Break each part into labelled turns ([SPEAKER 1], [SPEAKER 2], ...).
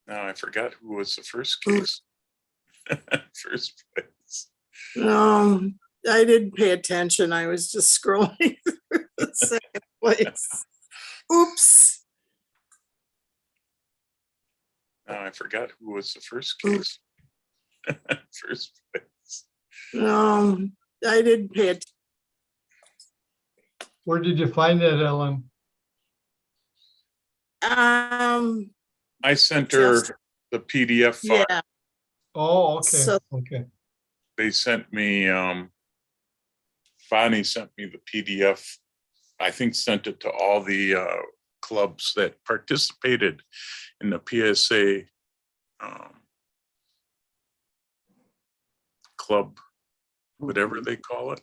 [SPEAKER 1] Now I forgot who was the first case. First place.
[SPEAKER 2] No, I didn't pay attention. I was just scrolling through the second place. Oops.
[SPEAKER 1] Now I forgot who was the first case. First place.
[SPEAKER 2] No, I didn't pay attention.
[SPEAKER 3] Where did you find that, Ellen?
[SPEAKER 1] I sent her the PDF file.
[SPEAKER 2] Yeah.
[SPEAKER 3] Oh, okay,
[SPEAKER 2] So-
[SPEAKER 3] okay.
[SPEAKER 1] They sent me, Bonnie sent me the PDF. I think sent it to all the clubs that participated in the PSA club, whatever they call it.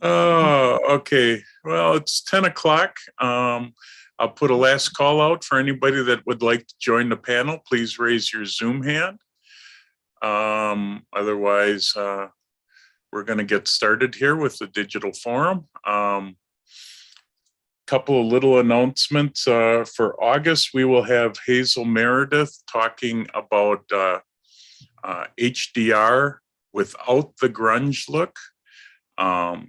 [SPEAKER 1] Oh, okay. Well, it's 10 o'clock. I'll put a last call out for anybody that would like to join the panel. Please raise your Zoom hand. Otherwise, we're going to get started here with the digital forum. Couple of little announcements. For August, we will have Hazel Meredith talking about HDR without the grunge look.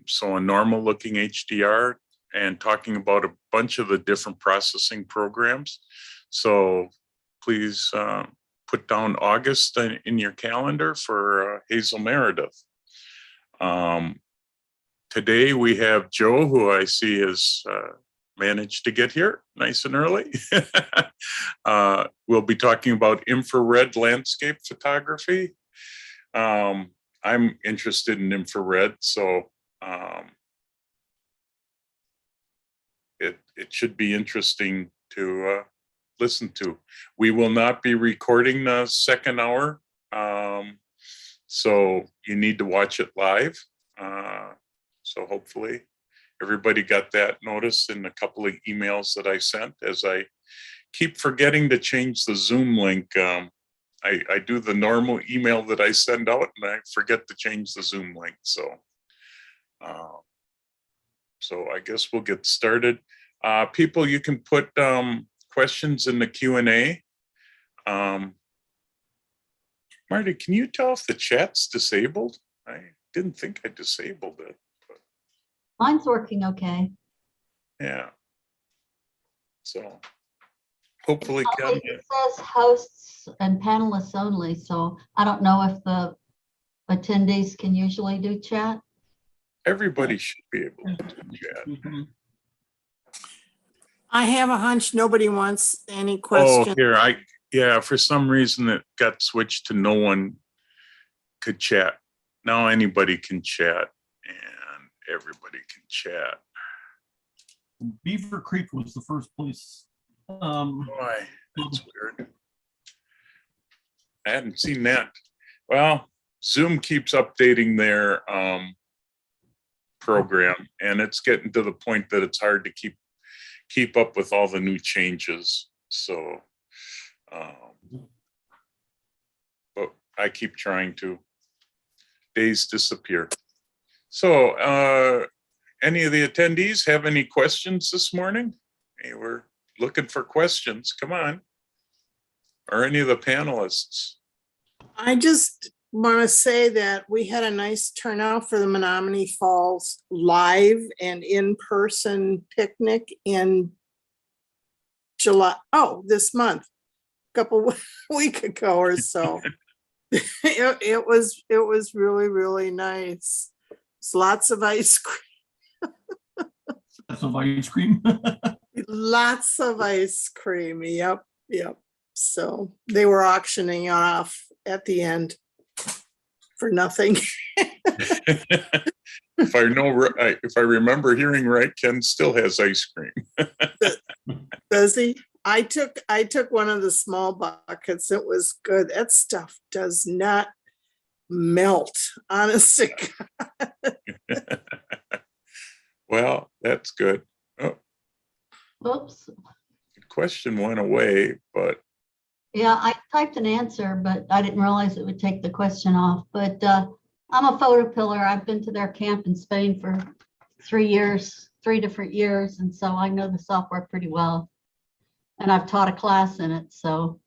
[SPEAKER 1] So a normal looking HDR, and talking about a bunch of the different processing programs. So please put down August in your calendar for Hazel Meredith. Today we have Joe, who I see has managed to get here nice and early. We'll be talking about infrared landscape photography. I'm interested in infrared, so it should be interesting to listen to. We will not be recording the second hour, so you need to watch it live. So hopefully everybody got that notice in a couple of emails that I sent, as I keep forgetting to change the Zoom link. I do the normal email that I send out, and I forget to change the Zoom link. So I guess we'll get started. People, you can put questions in the Q&A. Marty, can you tell if the chat's disabled? I didn't think I disabled it. But
[SPEAKER 4] mine's working okay.
[SPEAKER 1] yeah. So hopefully,
[SPEAKER 4] It says hosts and panelists only, so I don't know if the attendees can usually do chat.
[SPEAKER 1] everybody should be able to do chat.
[SPEAKER 4] Mm-hmm.
[SPEAKER 2] I have a hunch nobody wants any
[SPEAKER 1] Oh,
[SPEAKER 2] questions.
[SPEAKER 1] here, yeah, for some reason it got switched to no one could chat. Now anybody can chat, and everybody can chat.
[SPEAKER 5] Beaver Creek was the first place.
[SPEAKER 1] Why? That's weird. I hadn't seen that. Well, Zoom keeps updating their program, and it's getting to the point that it's hard to keep up with all the new changes. So, but I keep trying to. Days disappear. So, any of the attendees have any questions this morning? Hey, we're looking for questions. Come on. Or any of the panelists?
[SPEAKER 2] I just want to say that we had a nice turnout for the Menominee Falls live and in-person picnic in July. Oh, this month, a couple week ago or so. It was really, really nice. It's lots of ice cream.
[SPEAKER 5] Some ice cream.
[SPEAKER 2] Lots of ice cream. Yep. So they were auctioning off at the end for nothing.
[SPEAKER 1] If I remember hearing right, Ken still has ice cream.
[SPEAKER 2] Does he? I took one of the small buckets. It was good. That stuff does not melt, honestly.
[SPEAKER 1] Well, that's good. Oh,
[SPEAKER 4] Oops.
[SPEAKER 1] the question went away, but
[SPEAKER 4] Yeah, I typed an answer, but I didn't realize it would take the question off. But I'm a photo pillar. I've been to their camp in Spain for 3 years, 3 different years. And so I know the software pretty well. And I've taught a class in it, so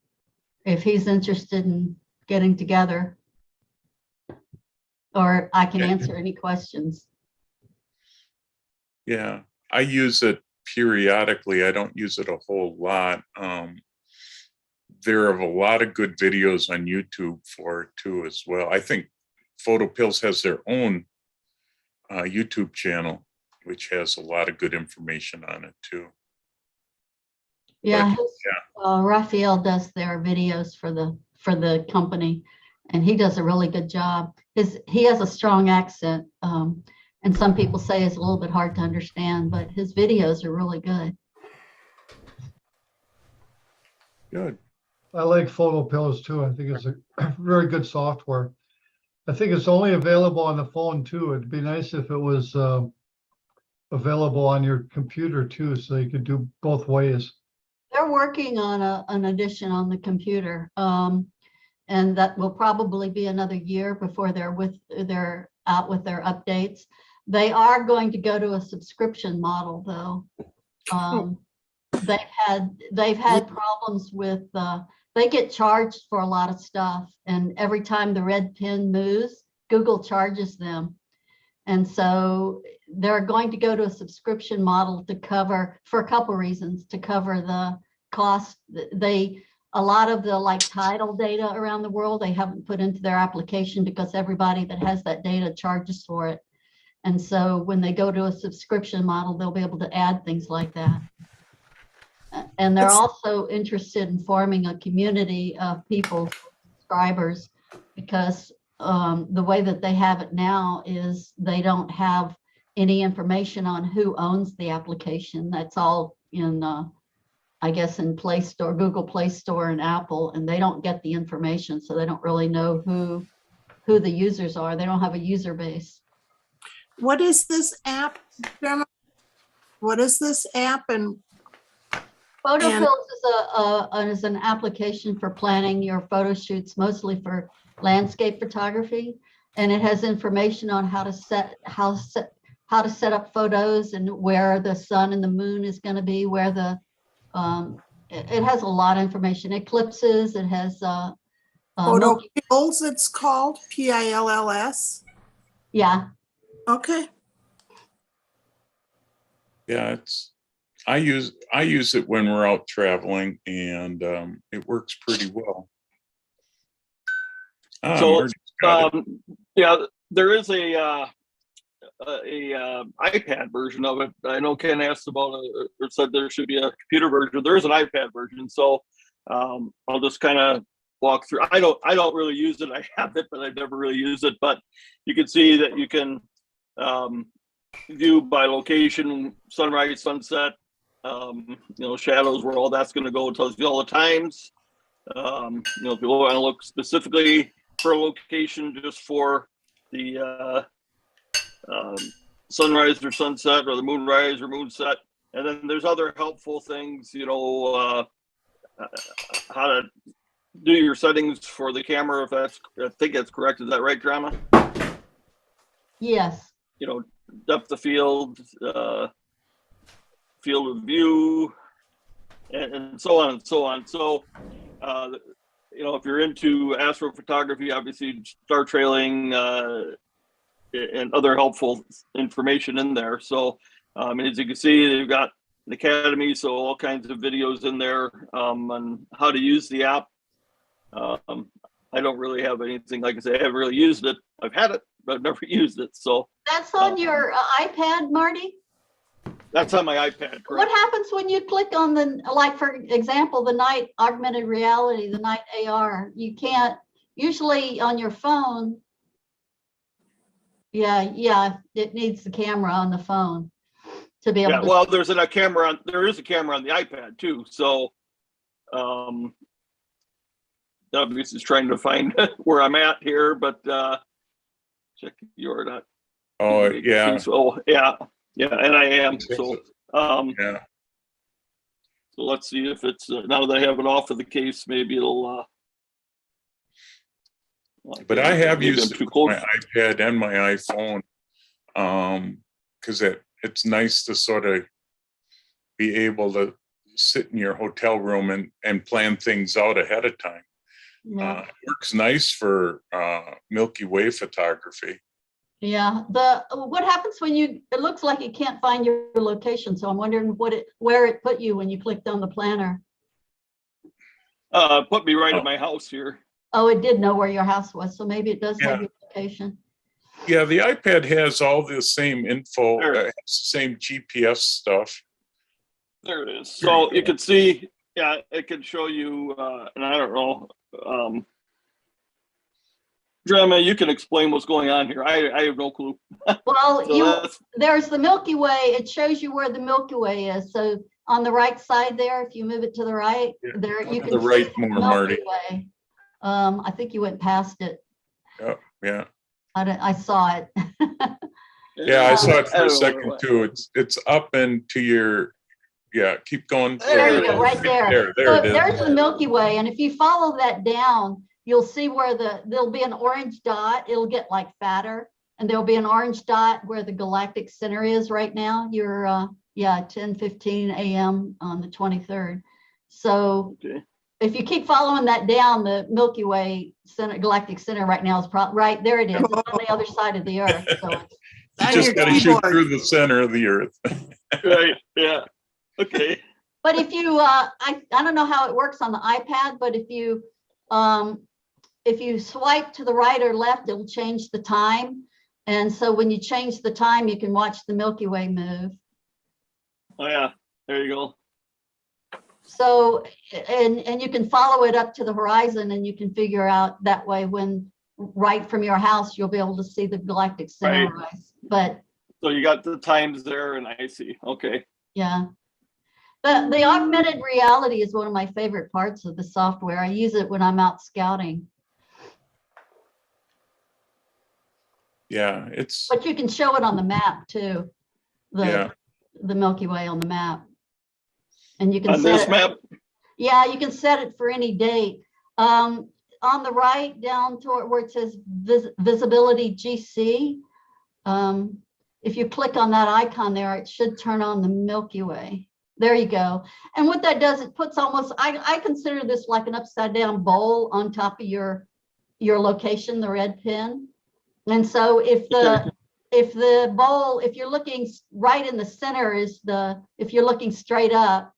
[SPEAKER 4] if he's interested in getting together, or I can
[SPEAKER 1] Okay.
[SPEAKER 4] answer any questions.
[SPEAKER 1] Yeah, I use it periodically. I don't use it a whole lot. There are a lot of good videos on YouTube for it too as well. I think PhotoPills has their own YouTube channel, which has a lot of good information on it too.
[SPEAKER 4] Yeah,
[SPEAKER 1] But,
[SPEAKER 4] Raphael does their videos for the company, and he does a really good job. He has a strong accent, and some people say it's a little bit hard to understand, but his videos are really good.
[SPEAKER 1] Good.
[SPEAKER 3] I like Photo Pills too. I think it's a very good software. I think it's only available on the phone too. It'd be nice if it was available on your computer too, so you could do both ways.
[SPEAKER 4] They're working on an edition on the computer, and that will probably be another year before they're out with their updates. They are going to go to a subscription model, though. They've had problems with they get charged for a lot of stuff, and every time the red pin moves, Google charges them. And so they're going to go to a subscription model to cover, for a couple reasons, to cover the cost. A lot of the like tidal data around the world, they haven't put into their application because everybody that has that data charges for it. And so when they go to a subscription model, they'll be able to add things like that. And they're also interested in forming a community of people, subscribers, because the way that they have it now is they don't have any information on who owns the application. That's all in, I guess, in Play Store, Google Play Store and Apple, and they don't get the information, so they don't really know who the users are. They don't have a user base.
[SPEAKER 2] What is this app, Gemma? What is this app, and
[SPEAKER 4] PhotoPills is an application for planning your photo shoots, mostly for landscape photography, and it has information on how to set up photos and where the sun and the moon is going to be, where the it has a lot of information. Eclipses. It has
[SPEAKER 2] Photo Pills, it's called PILLS?
[SPEAKER 4] Yeah.
[SPEAKER 2] Okay.
[SPEAKER 1] Yeah, I use it when we're out traveling, and it works pretty well.
[SPEAKER 6] So,
[SPEAKER 1] Marty's got it.
[SPEAKER 6] yeah, there is a iPad version of it. I know Ken asked about or said there should be a computer version. There is an iPad version, so I'll just kind of walk through. I don't really use it. I have it, but I've never really used it. But you can see that you can view by location, sunrise, sunset, shadows, where all that's going to go. It tells you all the times. If you want to look specifically for a location just for the sunrise or sunset, or the moonrise or moonset. And then there's other helpful things, how to do your settings for the camera, if I think that's correct. Is that right, Drama?
[SPEAKER 4] Yes.
[SPEAKER 6] Depth of field, field of view, and so on and so on. So, if you're into astrophotography, obviously star trailing and other helpful information in there. So, as you can see, they've got an academy, so all kinds of videos in there on how to use the app. I don't really have anything, like I say, I haven't really used it. I've had it, but I've never used it. So
[SPEAKER 4] That's on your iPad, Marty?
[SPEAKER 6] that's on my iPad,
[SPEAKER 4] What
[SPEAKER 6] correct?
[SPEAKER 4] happens when you click on like, for example, the night augmented reality, the night AR? You can't, usually on your phone. Yeah, it needs the camera on the phone to be able
[SPEAKER 6] Yeah,
[SPEAKER 4] to.
[SPEAKER 6] well, there is a camera on the iPad too. So obviously is trying to find where I'm at here, but check you're not.
[SPEAKER 1] Oh, yeah.
[SPEAKER 6] So yeah, and I am. So
[SPEAKER 1] Yeah.
[SPEAKER 6] so let's see if it's now that I have it off of the case, maybe it'll.
[SPEAKER 1] But I have
[SPEAKER 6] maybe I'm
[SPEAKER 1] used it
[SPEAKER 6] too
[SPEAKER 1] with
[SPEAKER 6] close.
[SPEAKER 1] my iPad and my iPhone, because it's nice to sort of be able to sit in your hotel room and plan things out ahead of time.
[SPEAKER 4] Yeah.
[SPEAKER 1] It works nice for Milky Way photography.
[SPEAKER 4] Yeah, what happens when it looks like you can't find your location, so I'm wondering where it put you when you clicked on the planner.
[SPEAKER 6] Put me right
[SPEAKER 1] Oh.
[SPEAKER 6] at my house here.
[SPEAKER 4] Oh, it did know where your house was, so maybe it does have
[SPEAKER 1] Yeah.
[SPEAKER 4] your location.
[SPEAKER 1] Yeah, the iPad has all the same info,
[SPEAKER 6] There.
[SPEAKER 1] has the same GPS stuff.
[SPEAKER 6] There it is.
[SPEAKER 1] There you
[SPEAKER 6] So you
[SPEAKER 1] go.
[SPEAKER 6] can see, yeah, it can show you, and I don't know, Drama, you can explain what's going on here. I have no clue.
[SPEAKER 4] Well,
[SPEAKER 6] So that's,
[SPEAKER 4] there's the Milky Way. It shows you where the Milky Way is. So on the right side there, if you move it to the right,
[SPEAKER 1] Yeah,
[SPEAKER 4] there
[SPEAKER 1] go
[SPEAKER 4] you
[SPEAKER 1] to
[SPEAKER 4] can
[SPEAKER 1] the right
[SPEAKER 4] see the
[SPEAKER 1] more,
[SPEAKER 4] Milky
[SPEAKER 1] Marty.
[SPEAKER 4] Way. I think you went past it.
[SPEAKER 1] Yeah.
[SPEAKER 4] I saw it.
[SPEAKER 1] Yeah, I saw it for
[SPEAKER 6] don't
[SPEAKER 1] a
[SPEAKER 6] know
[SPEAKER 1] second
[SPEAKER 6] what-
[SPEAKER 1] too. It's up and to your, yeah, keep going.
[SPEAKER 4] There you
[SPEAKER 6] it
[SPEAKER 4] go,
[SPEAKER 6] is.
[SPEAKER 4] right there.
[SPEAKER 1] There
[SPEAKER 4] So
[SPEAKER 1] it is.
[SPEAKER 4] there's the Milky Way, and if you follow that down, you'll see where there'll be an orange dot. It'll get like fatter, and there'll be an orange dot where the galactic center is right now. You're 10:15 a.m. on the 23rd. So
[SPEAKER 6] Okay.
[SPEAKER 4] if you keep following that down, the Milky Way center, galactic center right now is right there. It is. It's on the other side of the Earth. So it's,
[SPEAKER 1] You
[SPEAKER 2] On
[SPEAKER 1] just
[SPEAKER 2] your
[SPEAKER 1] gotta shoot
[SPEAKER 2] keyboard.
[SPEAKER 1] through the center of the earth.
[SPEAKER 6] Right, yeah. Okay.
[SPEAKER 4] but if you, I don't know how it works on the iPad, but if you swipe to the right or left, it'll change the time. And so when you change the time, you can watch the Milky Way move.
[SPEAKER 6] Oh, yeah. There you go.
[SPEAKER 4] So, and you can follow it up to the horizon, and you can figure out that way when right from your house, you'll be able to see the galactic center
[SPEAKER 6] Right.
[SPEAKER 4] rise. But
[SPEAKER 6] So you got the times there and I see. Okay.
[SPEAKER 4] yeah. The augmented reality is one of my favorite parts of the software. I use it when I'm out scouting,
[SPEAKER 1] Yeah, it's,
[SPEAKER 4] but you can show it on the map too.
[SPEAKER 1] yeah.
[SPEAKER 4] The Milky Way on the map. And you can
[SPEAKER 6] On this
[SPEAKER 4] set it,
[SPEAKER 6] map,
[SPEAKER 4] yeah, you can set it for any date. On the right down toward where it says visibility GC. If you click on that icon there, it should turn on the Milky Way. There you go. And what that does, it puts almost, I consider this like an upside down bowl on top of your location, the red pin. And so if the bowl, if you're looking right in the center if you're looking straight up,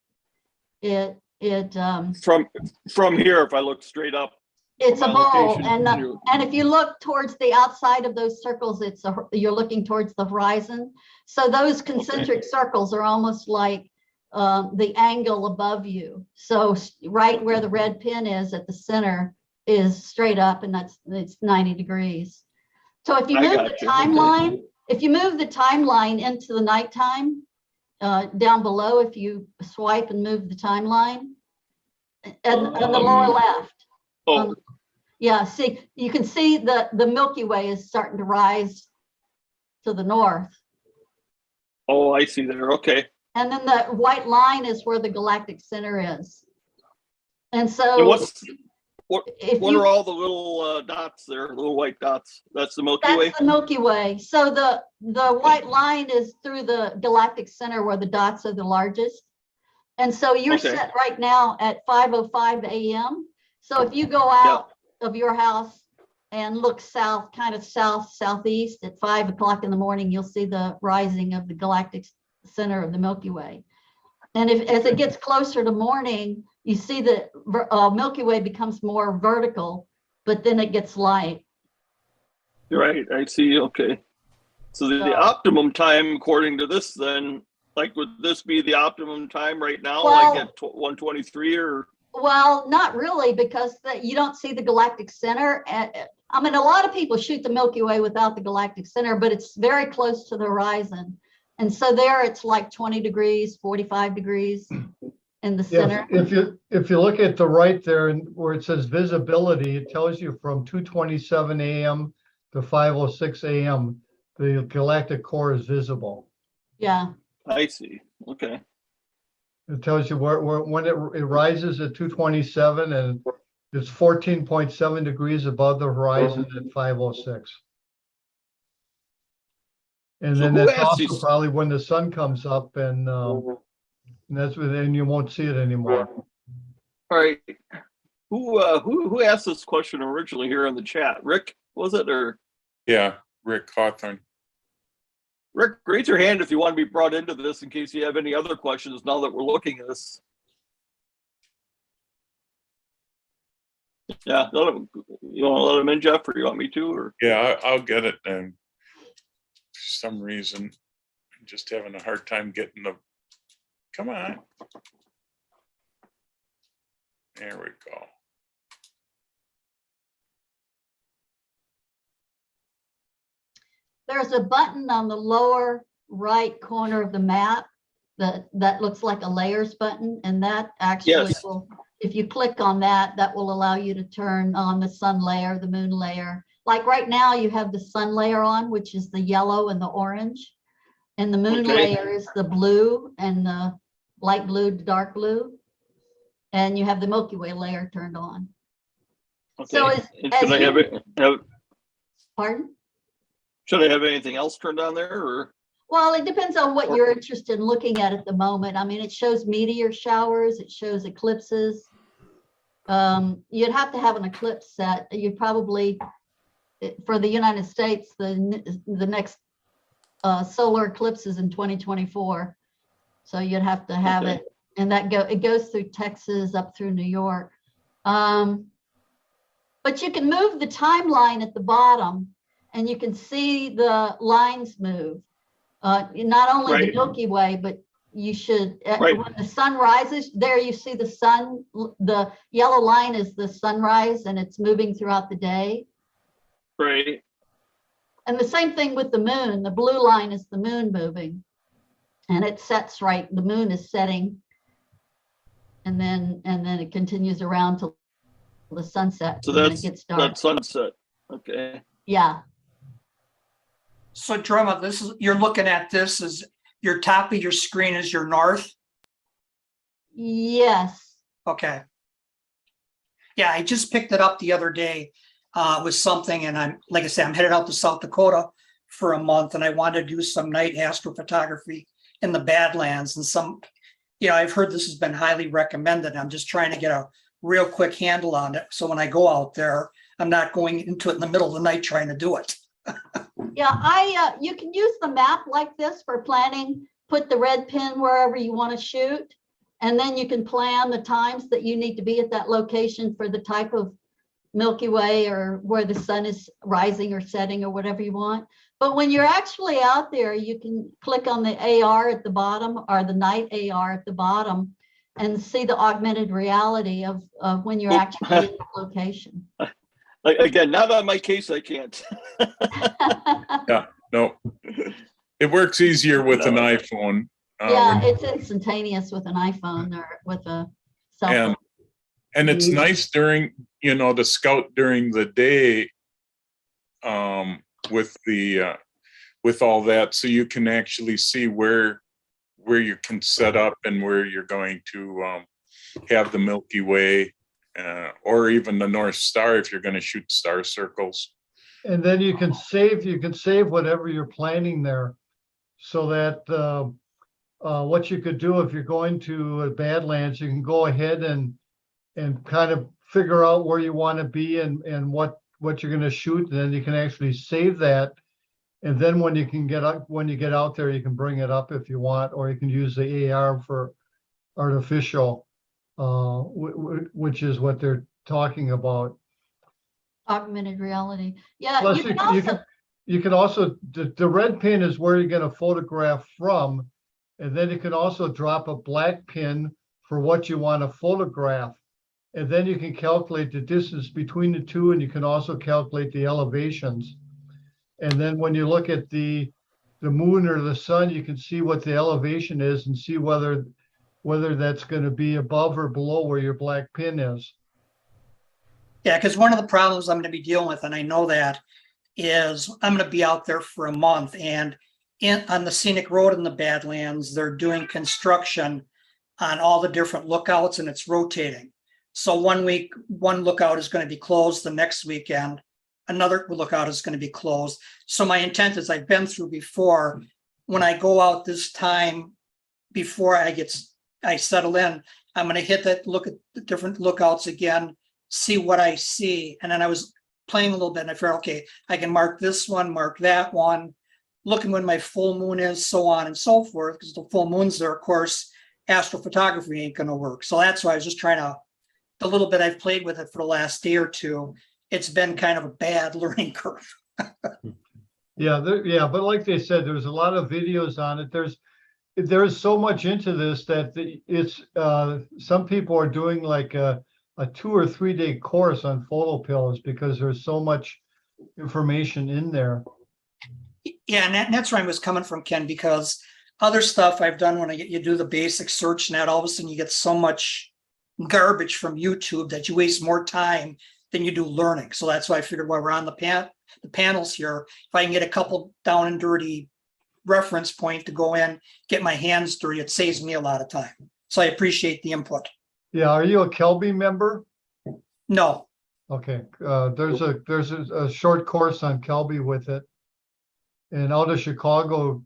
[SPEAKER 6] from here, if I look straight up,
[SPEAKER 4] it's a
[SPEAKER 6] my
[SPEAKER 4] bowl,
[SPEAKER 6] location,
[SPEAKER 4] and if you look towards the outside of those circles, you're looking towards the horizon. So those concentric circles are almost like the angle above you. So right where the red pin is at the center is straight up, and it's 90 degrees. So if you
[SPEAKER 6] I
[SPEAKER 4] move
[SPEAKER 6] got
[SPEAKER 4] the
[SPEAKER 6] you.
[SPEAKER 4] timeline, if you move the timeline into the nighttime, down below, if you swipe and move the timeline, and on the lower left.
[SPEAKER 6] oh,
[SPEAKER 4] Yeah, see, you can see the Milky Way is starting to rise to the north.
[SPEAKER 6] oh, I see there. Okay.
[SPEAKER 4] And then the white line is where the galactic center is. And
[SPEAKER 6] And
[SPEAKER 4] so
[SPEAKER 6] what
[SPEAKER 4] if
[SPEAKER 6] are
[SPEAKER 4] you,
[SPEAKER 6] all the little dots there, little white dots? That's the Milky Way?
[SPEAKER 4] that's the Milky Way. So the white line is through the galactic center where the dots are the largest. And so you're
[SPEAKER 6] Okay.
[SPEAKER 4] set right now at 5:05 a.m. So if you go out of your house and look south, kind of southeast at 5 o'clock in the morning, you'll see the rising of the galactic center of the Milky Way. And as it gets closer to morning, you see the Milky Way becomes more vertical, but then it gets light.
[SPEAKER 6] Right, I see. Okay. So the
[SPEAKER 4] So-
[SPEAKER 6] optimum time, according to this, then, like, would this be the optimum time right now,
[SPEAKER 4] Well-
[SPEAKER 6] like at 1:23 or?
[SPEAKER 4] Well, not really, because you don't see the galactic center. I mean, a lot of people shoot the Milky Way without the galactic center, but it's very close to the horizon. And so there it's like 20 degrees, 45 degrees in the center.
[SPEAKER 3] Yeah, if you look at the right there and where it says visibility, it tells you from 2:27 a.m. to 5:06 a.m. the galactic core is visible.
[SPEAKER 4] Yeah,
[SPEAKER 6] I see. Okay.
[SPEAKER 3] It tells you when it rises at 2:27 and it's 14.7 degrees above the horizon at 5:06. And
[SPEAKER 6] So
[SPEAKER 3] then
[SPEAKER 6] who
[SPEAKER 3] that's
[SPEAKER 6] has
[SPEAKER 3] also
[SPEAKER 6] these-
[SPEAKER 3] probably when the sun comes up and And that's when, then you won't see it anymore.
[SPEAKER 6] All right. Who asked this question originally here in the chat? Rick, was it, or
[SPEAKER 1] Yeah, Rick Hawthorne.
[SPEAKER 6] Rick, raise your hand if you want to be brought into this in case you have any other questions now that we're looking at this. Yeah, you want to let him in, Jeff, or you want me to, or?
[SPEAKER 1] Yeah, I'll get it. And for some reason, I'm just having a hard time getting the, come on. There we go.
[SPEAKER 4] There's a button on the lower right corner of the map that looks like a layers button, and that actually
[SPEAKER 6] Yes.
[SPEAKER 4] will, if you click on that, that will allow you to turn on the sun layer, the moon layer. Like right now, you have the sun layer on, which is the yellow and the orange. And the moon
[SPEAKER 6] Okay.
[SPEAKER 4] layer is the blue and the light blue to dark blue. And you have the Milky Way layer turned on. So
[SPEAKER 6] Okay.
[SPEAKER 4] as-
[SPEAKER 6] And
[SPEAKER 4] as
[SPEAKER 6] should I
[SPEAKER 4] you-
[SPEAKER 6] have it?
[SPEAKER 4] Pardon?
[SPEAKER 6] Should I have anything else turned on there, or?
[SPEAKER 4] Well, it depends on what you're interested in looking at the moment. I mean, it shows meteor showers, it shows eclipses. You'd have to have an eclipse set. You'd probably, for the United States, the next solar eclipse is in 2024. So you'd have to have
[SPEAKER 6] Okay.
[SPEAKER 4] it, and it goes through Texas up through New York. But you can move the timeline at the bottom, and you can see the lines move. Not only the
[SPEAKER 6] Right.
[SPEAKER 4] Milky Way, but you should,
[SPEAKER 6] Right.
[SPEAKER 4] when the sun rises, there you see the sun, the yellow line is the sunrise, and it's moving throughout the day.
[SPEAKER 6] Right.
[SPEAKER 4] And the same thing with the moon. The blue line is the moon moving. And it sets right, the moon is setting. And then it continues around till the sunset.
[SPEAKER 6] So
[SPEAKER 4] and then
[SPEAKER 6] that's
[SPEAKER 4] it gets dark.
[SPEAKER 6] that sunset. Okay.
[SPEAKER 4] Yeah,
[SPEAKER 7] So Drumma, you're looking at this as your top of your screen is your north.
[SPEAKER 4] yes.
[SPEAKER 7] Okay. Yeah, I just picked it up the other day with something, and like I said, I'm headed out to South Dakota for a month, and I wanted to do some night astrophotography in the Badlands and I've heard this has been highly recommended. I'm just trying to get a real quick handle on it. So when I go out there, I'm not going into it in the middle of the night trying to do it.
[SPEAKER 4] Yeah, you can use the map like this for planning, put the red pin wherever you want to shoot. And then you can plan the times that you need to be at that location for the type of Milky Way or where the sun is rising or setting or whatever you want. But when you're actually out there, you can click on the AR at the bottom or the night AR at the bottom and see the augmented reality of when you're actually in the location.
[SPEAKER 6] Again, not on my case, I can't.
[SPEAKER 1] No, it works easier with an
[SPEAKER 6] No.
[SPEAKER 1] iPhone.
[SPEAKER 4] Yeah, it's instantaneous with an iPhone or with a cell phone.
[SPEAKER 1] And it's
[SPEAKER 2] Mhm.
[SPEAKER 1] nice during, to scout during the day with all that, so you can actually see where you can set up and where you're going to have the Milky Way or even the North Star if you're going to shoot star circles.
[SPEAKER 3] And then you can save whatever you're planning there. So that what you could do if you're going to Badlands, you can go ahead and kind of figure out where you want to be and what you're going to shoot. And then you can actually save that. And then when you get out there, you can bring it up if you want, or you can use the AR for artificial, which is what they're talking about.
[SPEAKER 4] Augmented reality. Yeah,
[SPEAKER 3] Plus,
[SPEAKER 4] you can also,
[SPEAKER 3] you can also, the red pin is where you're gonna photograph from. And then you can also drop a black pin for what you want to photograph. And then you can calculate the distance between the two, and you can also calculate the elevations. And then when you look at the moon or the sun, you can see what the elevation is and see whether that's going to be above or below where your black pin is.
[SPEAKER 7] Yeah, because one of the problems I'm going to be dealing with, and I know that, is I'm going to be out there for a month, and on the scenic road in the Badlands, they're doing construction on all the different lookouts, and it's rotating. So one week, one lookout is going to be closed. The next weekend, another lookout is going to be closed. So my intent is, I've been through before, when I go out this time, before I get I settle in, I'm gonna hit that, look at the different lookouts again, see what I see. And then I was playing a little bit and I figured, okay, I can mark this one, mark that one, looking when my full moon is, so on and so forth, because the full moon's there, of course, astrophotography ain't gonna work. So that's why I was just trying to, the little bit I've played with it for the last day or two, it's been kind of a bad learning curve.
[SPEAKER 3] Yeah, yeah, but like they said, there's a lot of videos on it. There's so much into this that it's some people are doing like a 2 or 3 day course on photopills because there's so much information in there.
[SPEAKER 7] Yeah, and that's where I was coming from, Ken, because other stuff I've done when you do the basic search net, all of a sudden you get so much garbage from YouTube that you waste more time than you do learning. So that's why I figured while we're on the panels here, if I can get a couple down and dirty reference point to go in, get my hands dirty, it saves me a lot of time. So I appreciate the input.
[SPEAKER 3] Yeah, are you a Kelby member?
[SPEAKER 7] No,
[SPEAKER 3] Okay, there's a short course on Kelby with it. And out of Chicago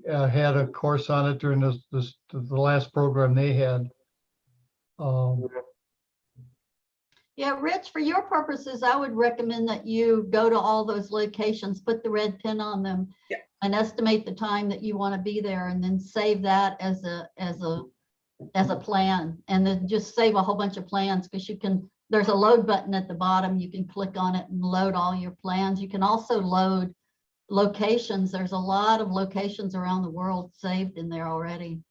[SPEAKER 3] had a course on it during the last program they had.
[SPEAKER 4] Yeah, Rich, for your purposes, I would recommend that you go to all those locations, put the red pin on them.
[SPEAKER 7] Yeah.
[SPEAKER 4] And estimate the time that you want to be there, and then save that as a plan, and then just save a whole bunch of plans, because there's a load button at the bottom. You can click on it and load all your plans. You can also load locations. There's a lot of locations around the world saved in there already.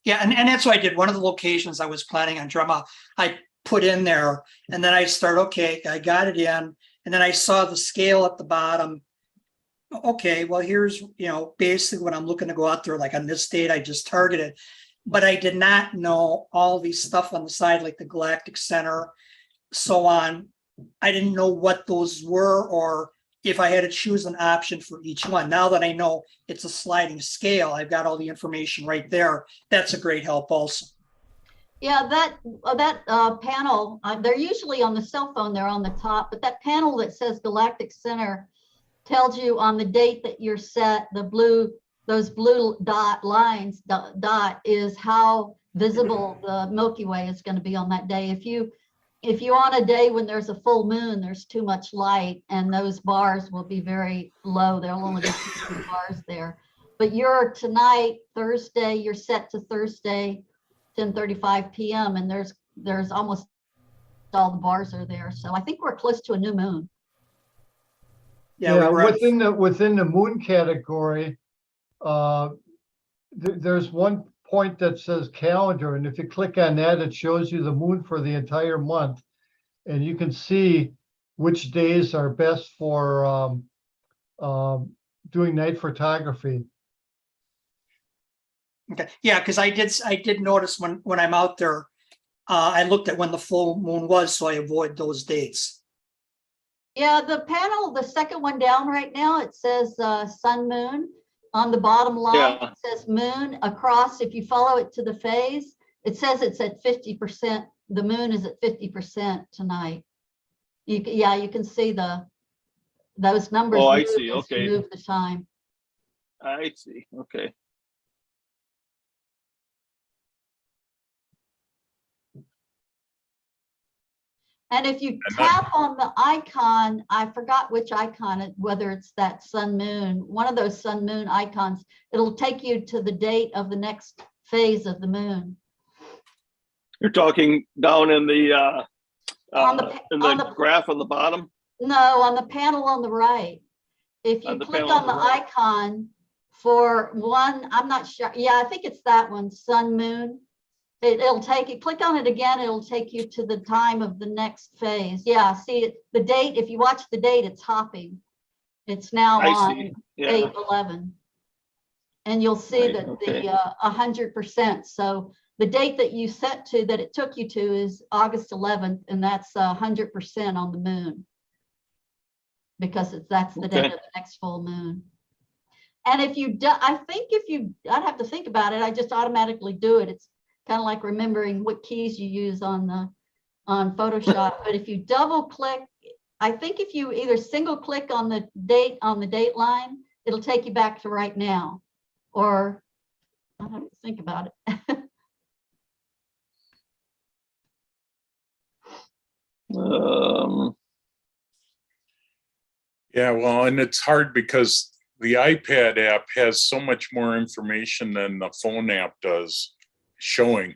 [SPEAKER 7] yeah, and that's what I did. One of the locations I was planning on drama, I put in there, and then I start, okay, I got it in, and then I saw the scale at the bottom. Okay, well, here's, basically what I'm looking to go out there, like on this date I just targeted, but I did not know all these stuff on the side, like the Galactic Center, so on. I didn't know what those were, or if I had to choose an option for each one. Now that I know it's a sliding scale, I've got all the information right there. That's a great help also.
[SPEAKER 4] Yeah, that panel, they're usually on the cell phone, they're on the top, but that panel that says Galactic Center tells you on the date that you're set, those blue dot is how visible the Milky Way is going to be on that day. If you're on a day when there's a full moon, there's too much light, and those bars will be very low. There'll only be 2 bars there. But tonight, Thursday, you're set to Thursday, 10:35 p.m. and there's almost all the bars are there. So I think we're close to a new moon.
[SPEAKER 3] Yeah, within the moon category, there's one point that says calendar, and if you click on that, it shows you the moon for the entire month, and you can see which days are best for doing night photography.
[SPEAKER 7] Okay, yeah, because I did notice when I'm out there, I looked at when the full moon was, so I avoid those dates.
[SPEAKER 4] Yeah, the panel, the second one down right now, it says sun moon. On the bottom line,
[SPEAKER 6] Yeah.
[SPEAKER 4] It says moon. Across, if you follow it to the phase, it says it's at 50%. The moon is at 50% tonight. You can see those numbers.
[SPEAKER 6] Oh, I
[SPEAKER 4] move
[SPEAKER 6] see.
[SPEAKER 4] as you
[SPEAKER 6] Okay.
[SPEAKER 4] Move the time.
[SPEAKER 6] I see. Okay.
[SPEAKER 4] And if you
[SPEAKER 1] And
[SPEAKER 4] tap on the icon, I forgot which icon, whether it's that sun moon, one of those sun moon icons, it'll take you to the date of the next phase of the moon.
[SPEAKER 6] You're talking down in the
[SPEAKER 4] On the
[SPEAKER 6] graph on the bottom.
[SPEAKER 4] No, on the panel on the right. If you
[SPEAKER 6] On the
[SPEAKER 4] click
[SPEAKER 6] panel
[SPEAKER 4] on the icon for one, I'm not sure. Yeah, I think it's that one, sun moon. It'll take you, click on it again, it'll take you to the time of the next phase. Yeah, see the date, if you watch the date, it's hopping. It's now
[SPEAKER 6] I
[SPEAKER 4] on
[SPEAKER 6] see. Yeah.
[SPEAKER 4] 8/11. And you'll see
[SPEAKER 6] Right,
[SPEAKER 4] that
[SPEAKER 6] okay.
[SPEAKER 4] the 100%. So the date that you set to, that it took you to, is August 11th, and that's 100% on the moon. Because that's the date
[SPEAKER 6] Okay.
[SPEAKER 4] of the next full moon. And if you do, I'd have to think about it. I just automatically do it. It's kind of like remembering what keys you use on Photoshop. But if you double click, I think if you either single click on the date line, it'll take you back to right now. Or I have to think about it.
[SPEAKER 1] Yeah, well, and it's hard because the iPad app has so much more information than the phone app does showing.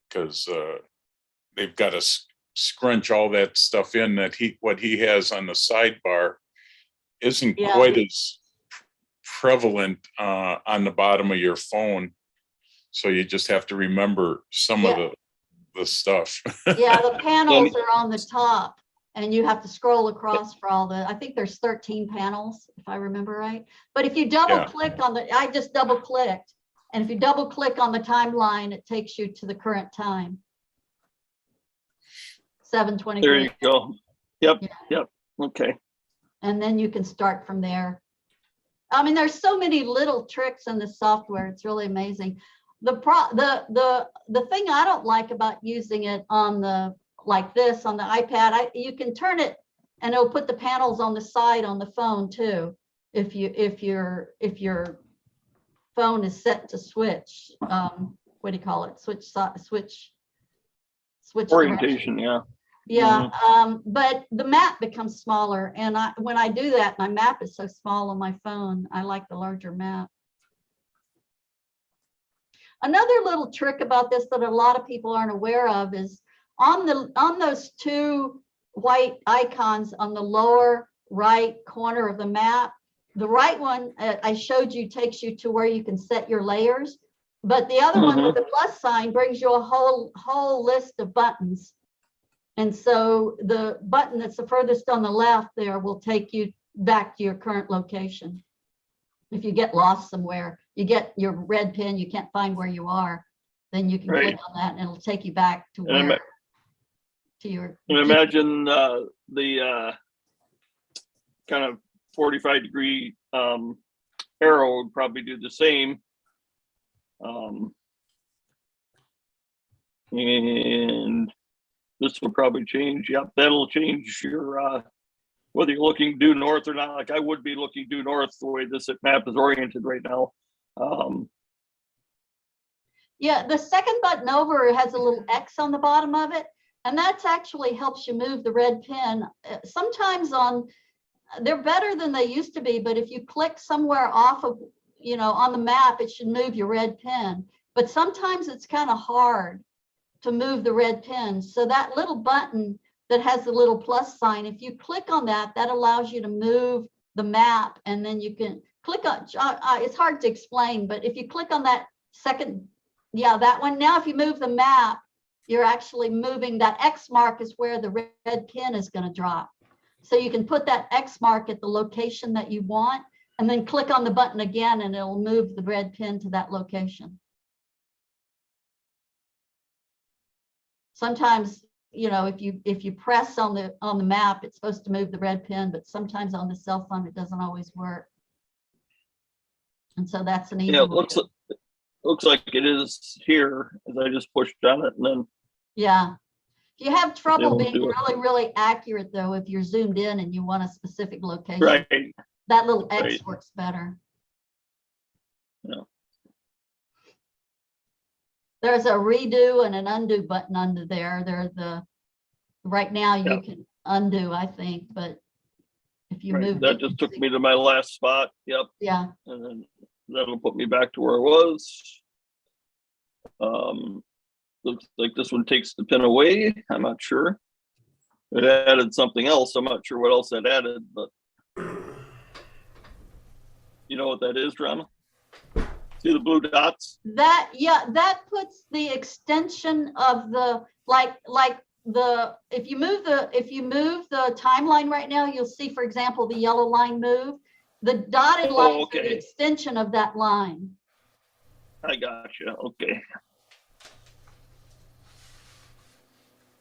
[SPEAKER 1] Because they've got to scrunch all that stuff in that what he has on the sidebar isn't
[SPEAKER 4] Yeah.
[SPEAKER 1] quite as prevalent on the bottom of your phone. So you just have to remember some of the stuff.
[SPEAKER 4] Yeah, the panels are on the top and you have to scroll across for all the, I think there's 13 panels, if I remember right. But if you double click on I just double clicked. And if you double click on the timeline, it takes you to the current time. 7:23.
[SPEAKER 6] There you go. Yep,
[SPEAKER 4] Yeah.
[SPEAKER 6] yep, okay.
[SPEAKER 4] And then you can start from there. I mean, there's so many little tricks in the software. It's really amazing. The thing I don't like about using it on like this on the iPad, you can turn it and it'll put the panels on the side on the phone too. If your phone is set to switch, what do you call it? Switch
[SPEAKER 6] Orientation, yeah.
[SPEAKER 4] yeah, but the map becomes smaller, and when I do that, my map is so small on my phone. I like the larger map. Another little trick about this that a lot of people aren't aware of is on those two white icons on the lower right corner of the map. The right one I showed you takes you to where you can set your layers, but the other one with the plus sign brings you a whole list of buttons. And so the button that's the furthest on the left there will take you back to your current location. If you get lost somewhere, you get your red pin, you can't find where you are, then you can click on that and it'll take you back to where to your.
[SPEAKER 6] And imagine the kind of 45-degree arrow would probably do the same. And this will probably change. Yep, that'll change your whether you're looking due north or not. Like I would be looking due north the way this map is oriented right now.
[SPEAKER 4] Yeah, the second button over has a little X on the bottom of it, and that's actually helps you move the red pin. Sometimes they're better than they used to be, but if you click somewhere off of, on the map, it should move your red pin. But sometimes it's kind of hard to move the red pin. So that little button that has the little plus sign, if you click on that, that allows you to move the map, and then you can click on, it's hard to explain, but if you click on that second, that one, now if you move the map, you're actually moving that X mark is where the red pin is going to drop. So you can put that X mark at the location that you want, and then click on the button again, and it'll move the red pin to that location. Sometimes, if you press on the map, it's supposed to move the red pin, but sometimes on the cell phone, it doesn't always work. And so that's an easy
[SPEAKER 6] Yeah, it
[SPEAKER 4] way.
[SPEAKER 6] looks like it is here as I just pushed on it, and then
[SPEAKER 4] Yeah. If you have trouble
[SPEAKER 6] won't
[SPEAKER 4] being
[SPEAKER 6] do it.
[SPEAKER 4] really, really accurate, though, if you're zoomed in and you want a specific location,
[SPEAKER 6] right.
[SPEAKER 4] that little X
[SPEAKER 6] Right.
[SPEAKER 4] works better.
[SPEAKER 6] Yeah.
[SPEAKER 4] There's a redo and an undo button under there. Right now you can undo, I think, but if you
[SPEAKER 6] Right.
[SPEAKER 4] move
[SPEAKER 6] That just took me to my last spot. Yep.
[SPEAKER 4] Yeah.
[SPEAKER 6] And then that'll put me back to where I was. Looks like this one takes the pin away. I'm not sure. It added something else. I'm not sure what else that added, but you know what that is, Drama? See the blue dots?
[SPEAKER 4] That puts the extension of the if you move the timeline right now, you'll see, for example, the yellow line move. The dotted line is the extension of that line.
[SPEAKER 6] I gotcha. Okay.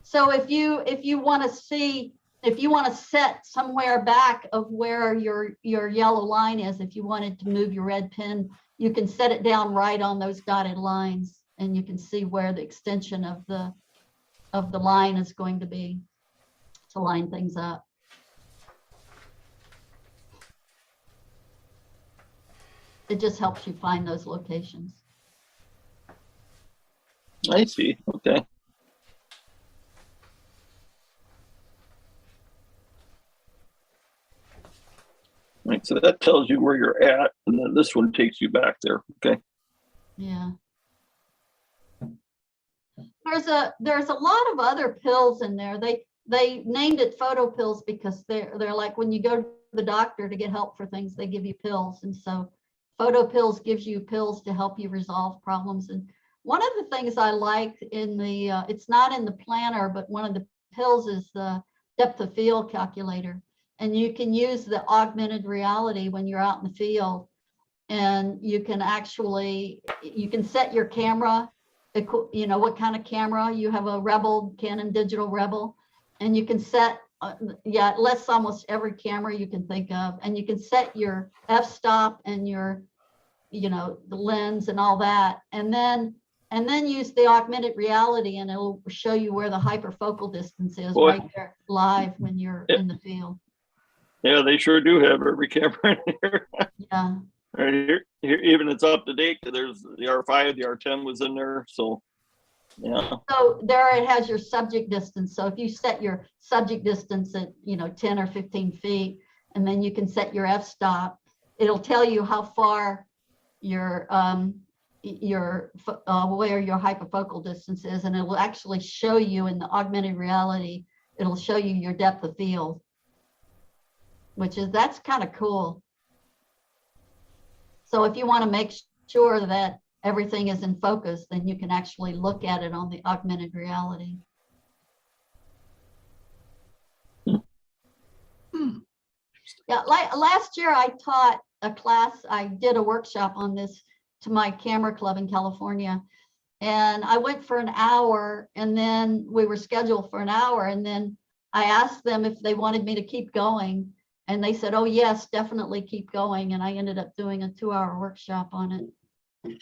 [SPEAKER 4] So if you want to set somewhere back of where your yellow line is, if you wanted to move your red pin, you can set it down right on those dotted lines, and you can see where the extension of the line is going to be to line things up. It just helps you find those locations.
[SPEAKER 6] I see. Okay. Right, so that tells you where you're at, and then this one takes you back there. Okay.
[SPEAKER 4] Yeah. There's a lot of other pills in there. They named it photo pills because they're like when you go to the doctor to get help for things, they give you pills. And so photo pills gives you pills to help you resolve problems. And one of the things I like in the, it's not in the planner, but one of the pills is the depth of field calculator. And you can use the augmented reality when you're out in the field. And you can actually, you can set your camera, you know, what kind of camera. You have a Rebel, Canon Digital Rebel, and you can set, yeah, it lists almost every camera you can think of. And you can set your f-stop and your, you know, the lens and all that. And then use the augmented reality and it'll show you where the hyperfocal distance is
[SPEAKER 6] Boy.
[SPEAKER 4] right there live when you're in the field.
[SPEAKER 6] Yeah, they sure do have every camera in here.
[SPEAKER 4] Yeah.
[SPEAKER 6] Right here, even it's up to date. There's the R5, the R10 was in there. So, yeah.
[SPEAKER 4] So there it has your subject distance. So if you set your subject distance at, you know, 10 or 15 feet, and then you can set your f-stop, it'll tell you how far your where your hyperfocal distance is, and it will actually show you in the augmented reality, it'll show you your depth of field, that's kind of cool. So if you want to make sure that everything is in focus, then you can actually look at it on the augmented reality. Yeah, like last year I taught a class, I did a workshop on this to my camera club in California. And I went for an hour, and then we were scheduled for an hour. And then I asked them if they wanted me to keep going. And they said, oh, yes, definitely keep going. And I ended up doing a 2-hour workshop on it.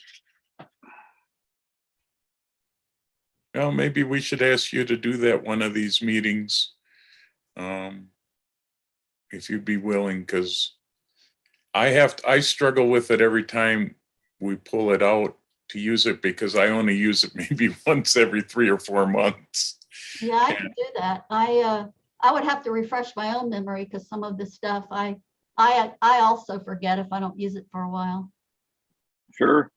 [SPEAKER 1] Well, maybe we should ask you to do that one of these meetings. If you'd be willing, because I struggle with it every time we pull it out to use it, because I only use it maybe once every 3 or 4 months.
[SPEAKER 4] Yeah, I can do that. I would have to refresh my own memory because some of this stuff I also forget if I don't use it for a while.
[SPEAKER 6] Sure.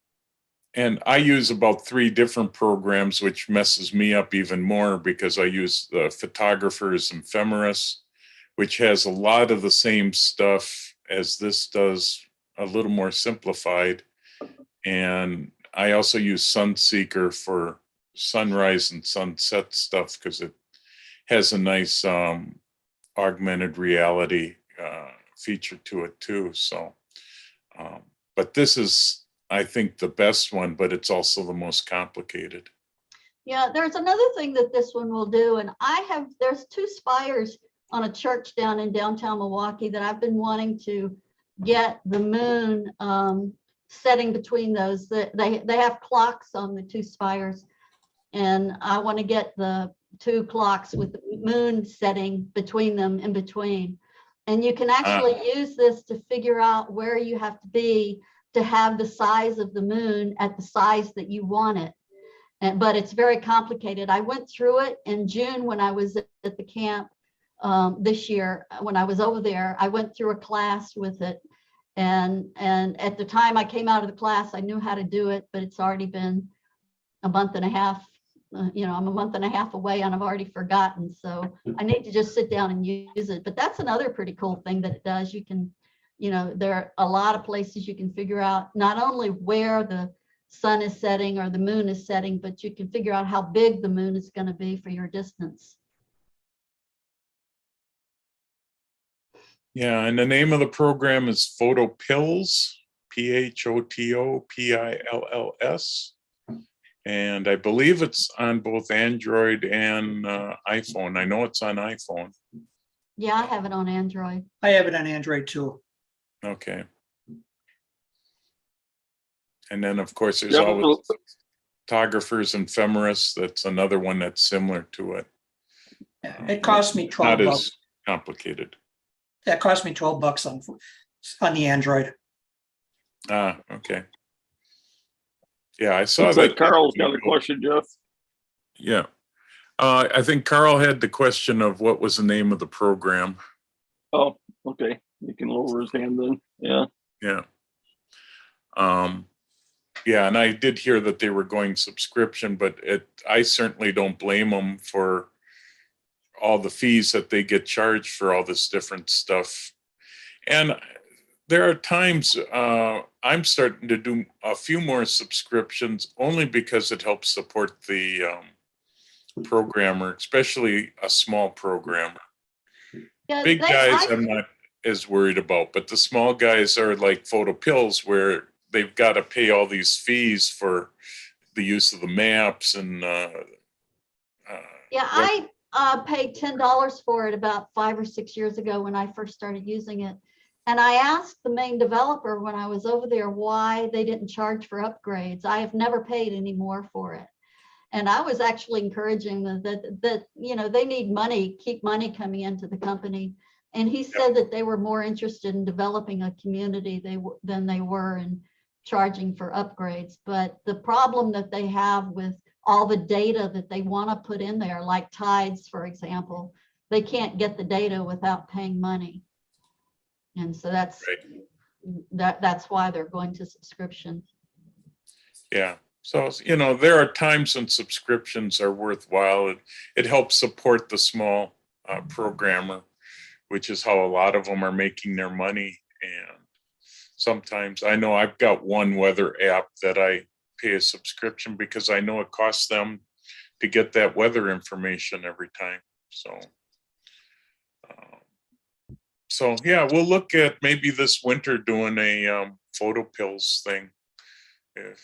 [SPEAKER 1] And I use about 3 different programs, which messes me up even more because I use the Photographer's Ephemeris, which has a lot of the same stuff as this does, a little more simplified. And I also use Sunseeker for sunrise and sunset stuff because it has a nice augmented reality feature to it too. So, but this is, I think, the best one, but it's also the most complicated.
[SPEAKER 4] Yeah, there's another thing that this one will do. And there's 2 spires on a church down in downtown Milwaukee that I've been wanting to get the moon setting between those. They have clocks on the 2 spires, and I want to get the 2 clocks with the moon setting between them in between. And you can actually use this to figure out where you have to be to have the size of the moon at the size that you want it. But it's very complicated. I went through it in June when I was at the camp this year. When I was over there, I went through a class with it. And at the time I came out of the class, I knew how to do it, but it's already been a month and a half. You know, I'm a month and a half away and I've already forgotten. So I need to just sit down and use it. But that's another pretty cool thing that it does. You can, you know, there are a lot of places you can figure out not only where the sun is setting or the moon is setting, but you can figure out how big the moon is going to be for your distance.
[SPEAKER 1] Yeah, and the name of the program is Photo Pills, PHOTOPILLS. And I believe it's on both Android and iPhone. I know it's on iPhone.
[SPEAKER 4] Yeah, I have it on Android.
[SPEAKER 7] I have it on Android too.
[SPEAKER 1] Okay. And then, of course, there's
[SPEAKER 6] Yeah,
[SPEAKER 1] always Photographer's Ephemeris. That's another one that's similar to it.
[SPEAKER 7] It cost me 12
[SPEAKER 1] Not
[SPEAKER 7] bucks.
[SPEAKER 1] as complicated.
[SPEAKER 7] That cost me 12 bucks on the Android.
[SPEAKER 1] Okay. Yeah, I saw
[SPEAKER 6] Looks
[SPEAKER 1] that.
[SPEAKER 6] like Carl's got a question, Jeff.
[SPEAKER 1] Yeah. I think Carl had the question of what was the name of the program.
[SPEAKER 6] Oh, okay. he can lower his hand then. Yeah.
[SPEAKER 1] Yeah. Yeah, and I did hear that they were going subscription, but I certainly don't blame them for all the fees that they get charged for all this different stuff. And there are times I'm starting to do a few more subscriptions only because it helps support the programmer, especially a small programmer.
[SPEAKER 4] Yeah,
[SPEAKER 1] Big guys I'm not as worried about, but the small guys are like Photo Pills where they've got to pay all these fees for the use of the maps and
[SPEAKER 4] Yeah, I paid $10 for it about 5 or 6 years ago when I first started using it. And I asked the main developer when I was over there why they didn't charge for upgrades. I have never paid any more for it. And I was actually encouraging them that you know, they need money, keep money coming into the company. And he said that they were more interested in developing a community than they were in charging for upgrades. But the problem that they have with all the data that they want to put in there, like tides, for example, they can't get the data without paying money. And so that's that's why they're going to subscription.
[SPEAKER 1] yeah. So, you know, there are times when subscriptions are worthwhile. It helps support the small programmer, which is how a lot of them are making their money. And sometimes I know I've got one weather app that I pay a subscription because I know it costs them to get that weather information every time. So yeah, we'll look at maybe this winter doing a Photo Pills thing. If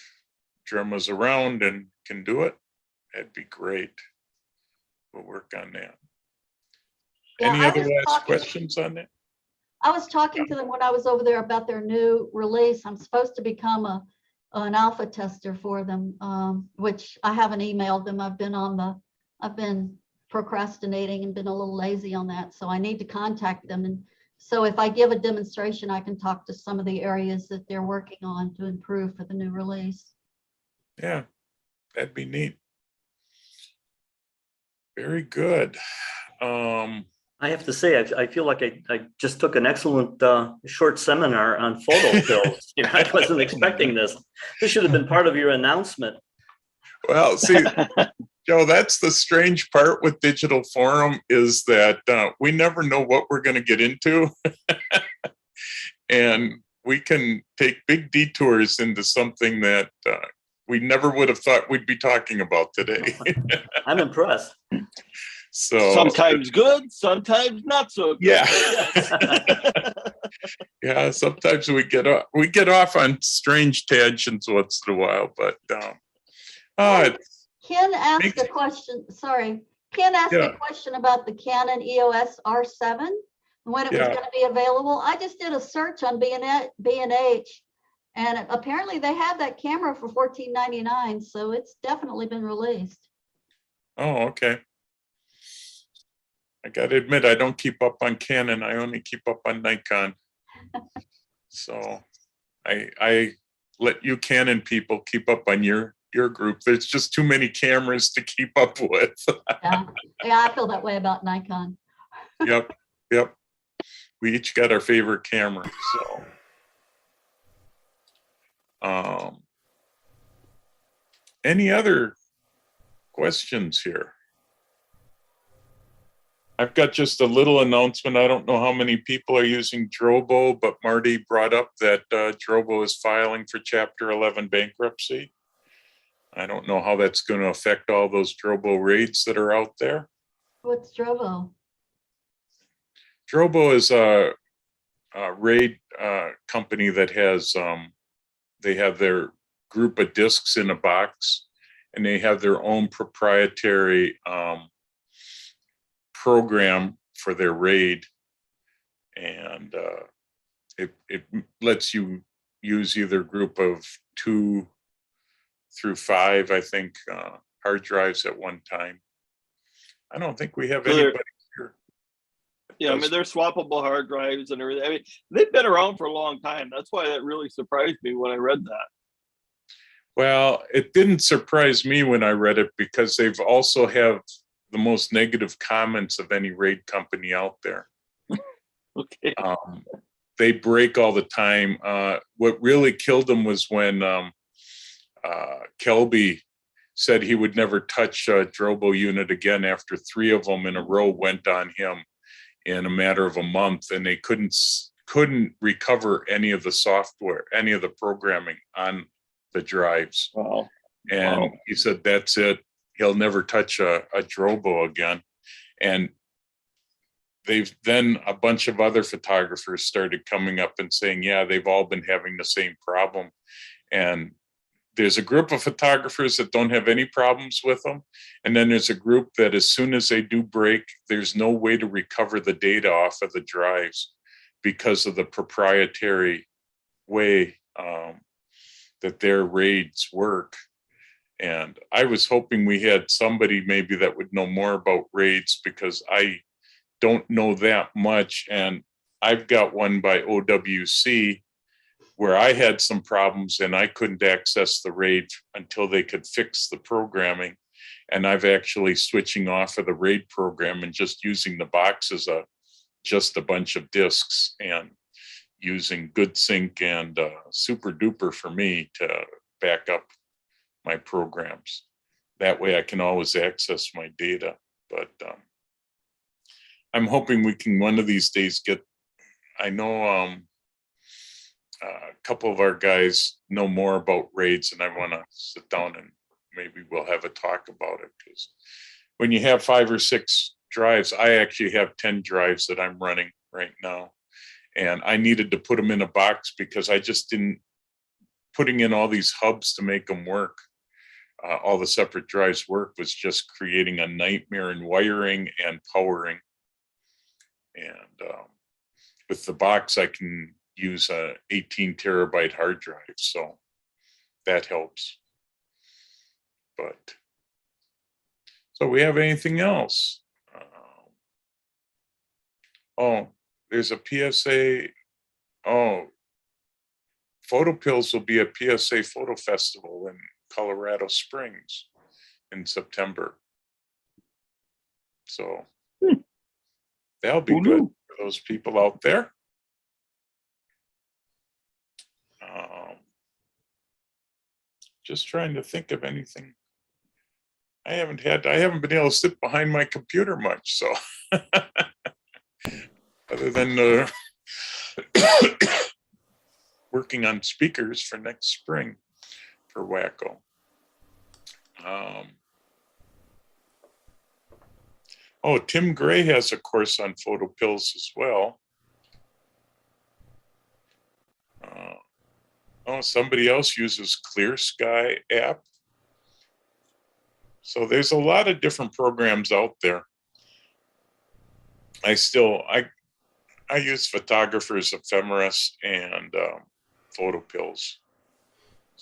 [SPEAKER 1] Germa's around and can do it, that'd be great. We'll work on that.
[SPEAKER 4] Yeah,
[SPEAKER 1] Any
[SPEAKER 4] I
[SPEAKER 1] other
[SPEAKER 4] was
[SPEAKER 1] last
[SPEAKER 4] talking-
[SPEAKER 1] questions on that?
[SPEAKER 4] I was talking to them when I was over there about their new release. I'm supposed to become an alpha tester for them, which I haven't emailed them. I've been procrastinating and been a little lazy on that. So I need to contact them. And so if I give a demonstration, I can talk to some of the areas that they're working on to improve for the new release.
[SPEAKER 1] Yeah, that'd be neat. Very good.
[SPEAKER 8] I have to say, I feel like I just took an excellent short seminar on photo pills. You know, I wasn't expecting this. This should have been part of your announcement.
[SPEAKER 1] Well, see, Joe, that's the strange part with Digital Forum is that we never know what we're going to get into. And we can take big detours into something that we never would have thought we'd be talking about today.
[SPEAKER 8] I'm impressed.
[SPEAKER 1] So
[SPEAKER 6] Sometimes good, sometimes not so good.
[SPEAKER 1] Yeah. Yeah, sometimes we get off on strange tangents once in a while, but
[SPEAKER 4] Ken asked
[SPEAKER 1] makes-
[SPEAKER 4] a question, sorry. Ken asked
[SPEAKER 1] Yeah.
[SPEAKER 4] a question about the Canon EOS R7, and when it was
[SPEAKER 1] Yeah.
[SPEAKER 4] going to be available. I just did a search on B&H, and apparently they have that camera for $14.99, so it's definitely been released.
[SPEAKER 1] oh, okay. I got to admit, I don't keep up on Canon. I only keep up on Nikon. So I let you Canon people keep up on your group. There's just too many cameras to keep up with.
[SPEAKER 4] Yeah, I feel that way about Nikon.
[SPEAKER 1] Yep. We each got our favorite camera. So, any other questions here? I've got just a little announcement. I don't know how many people are using Drobo, but Marty brought up that Drobo is filing for Chapter 11 bankruptcy. I don't know how that's going to affect all those Drobo raids that are out there.
[SPEAKER 4] What's Drobo?
[SPEAKER 1] Drobo is a raid company that has, they have their group of discs in a box, and they have their own proprietary program for their raid. And it lets you use either group of 2 through 5, I think, hard drives at one time. I don't think we have
[SPEAKER 6] So they're-
[SPEAKER 1] anybody here.
[SPEAKER 6] Yeah, I mean, they're swappable hard drives and everything. I mean, they've been around for a long time. That's why that really surprised me when I read that.
[SPEAKER 1] Well, it didn't surprise me when I read it because they've also have the most negative comments of any raid company out there.
[SPEAKER 6] Okay.
[SPEAKER 1] they break all the time. What really killed them was when Kelby said he would never touch a Drobo unit again after 3 of them in a row went on him in a matter of a month, and they couldn't recover any of the software, any of the programming on the drives.
[SPEAKER 6] Wow.
[SPEAKER 1] And
[SPEAKER 6] Wow.
[SPEAKER 1] he said, that's it. He'll never touch a Drobo again. And then a bunch of other photographers started coming up and saying, yeah, they've all been having the same problem. And there's a group of photographers that don't have any problems with them. And then there's a group that as soon as they do break, there's no way to recover the data off of the drives because of the proprietary way that their RAIDs work. And I was hoping we had somebody maybe that would know more about RAIDs, because I don't know that much. And I've got one by OWC where I had some problems and I couldn't access the RAID until they could fix the programming. And I've actually switching off of the RAID program and just using the box as just a bunch of disks, and using GoodSync and Super Duper for me to back up my programs. That way I can always access my data. But I'm hoping we can one of these days get, I know a couple of our guys know more about RAIDs, and I want to sit down and maybe we'll have a talk about it, because when you have 5 or 6 drives, I actually have 10 drives that I'm running right now, and I needed to put them in a box because I just didn't, putting in all these hubs to make them work, all the separate drives work, was just creating a nightmare in wiring and powering. And with the box, I can use a 18 terabyte hard drive, so that helps. But so we have anything else? Oh, there's a PSA. Oh, PhotoPills will be at PSA Photo Festival in Colorado Springs in September. So that'll be
[SPEAKER 6] Who
[SPEAKER 1] good
[SPEAKER 6] knew?
[SPEAKER 1] for those people out there. Just trying to think of anything. I haven't been able to sit behind my computer much, so other than working on speakers for next spring for Wacko. Oh, Tim Gray has a course on PhotoPills as well. Oh, somebody else uses Clear Sky app. So there's a lot of different programs out there. I use Photographers Ephemeris and PhotoPills.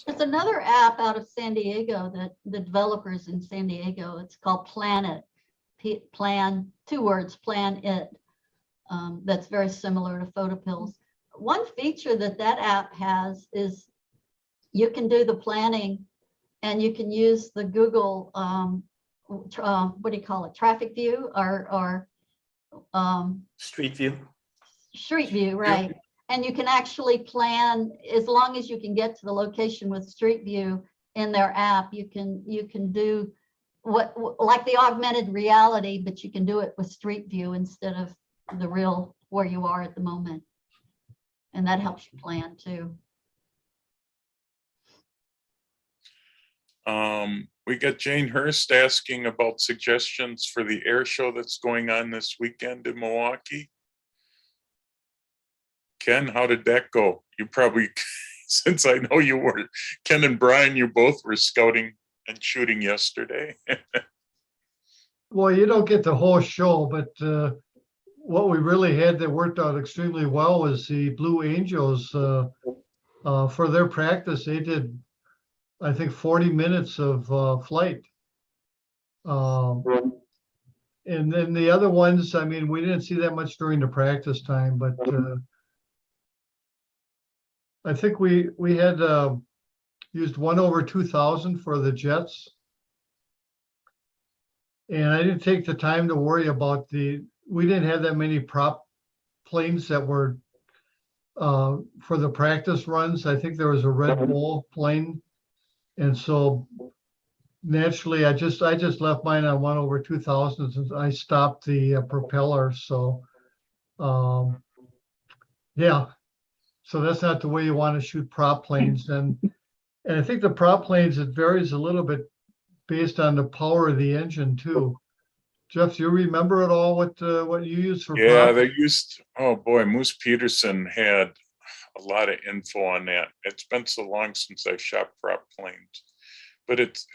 [SPEAKER 4] There's another app out of San Diego that the developers in San Diego, it's called Planet. Plan, 2 words, Plan It. That's very similar to PhotoPills. One feature that app has is you can do the planning and you can use the Google, what do you call it? Traffic view or
[SPEAKER 8] Street View.
[SPEAKER 4] Street View, right? And you can actually plan, as long as you can get to the location with Street View in their app, you can do what like the augmented reality, but you can do it with Street View instead of the real where you are at the moment. And that helps you plan too.
[SPEAKER 1] We got Jane Hurst asking about suggestions for the air show that's going on this weekend in Milwaukee. Ken, how did that go? You probably, since I know you were, Ken and Brian, you both were scouting and shooting yesterday.
[SPEAKER 3] Well, you don't get the whole show, but what we really had that worked out extremely well was the Blue Angels. For their practice, they did, I think, 40 minutes of flight. And then the other ones, I mean, we didn't see that much during the practice time, but I think we had used 1/2000 for the jets. And I didn't take the time to worry about we didn't have that many prop planes that were for the practice runs. I think there was a Red Bull plane. And so naturally, I just left mine on 1/2000 since I stopped the propeller. So, yeah, so that's not the way you want to shoot prop planes. And I think the prop planes, it varies a little bit based on the power of the engine too. Jeff, do you remember at all what you use for
[SPEAKER 1] Yeah,
[SPEAKER 3] prop?
[SPEAKER 1] they used, oh boy, Moose Peterson had a lot of info on that. It's been so long since I shot prop planes. But it's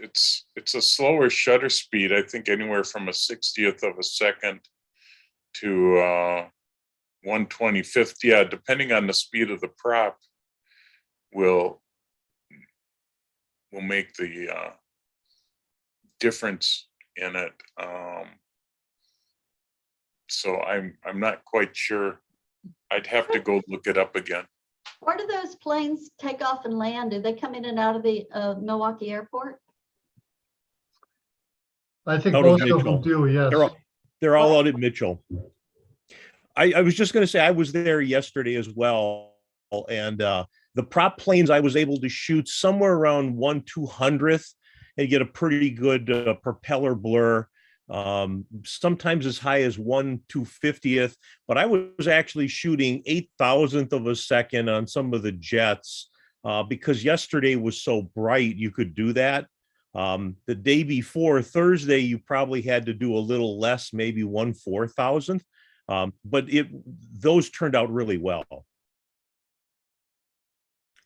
[SPEAKER 1] a slower shutter speed, I think anywhere from a 60th of a second to 1/25th. Yeah, depending on the speed of the prop will make the difference in it. So I'm not quite sure. I'd have to go look it up again.
[SPEAKER 4] Where do those planes take off and land? Do they come in and out of the Milwaukee airport?
[SPEAKER 3] I think
[SPEAKER 9] Out of
[SPEAKER 3] most of
[SPEAKER 9] Mitchell.
[SPEAKER 3] them do, yes.
[SPEAKER 9] They're all out at Mitchell. I was just going to say, I was there yesterday as well. And the prop planes, I was able to shoot somewhere around 1/200th and get a pretty good propeller blur. Sometimes as high as 1/250th, but I was actually shooting 8,000th of a second on some of the jets because yesterday was so bright you could do that. The day before, Thursday, you probably had to do a little less, maybe 1/4000th, but those turned out really well.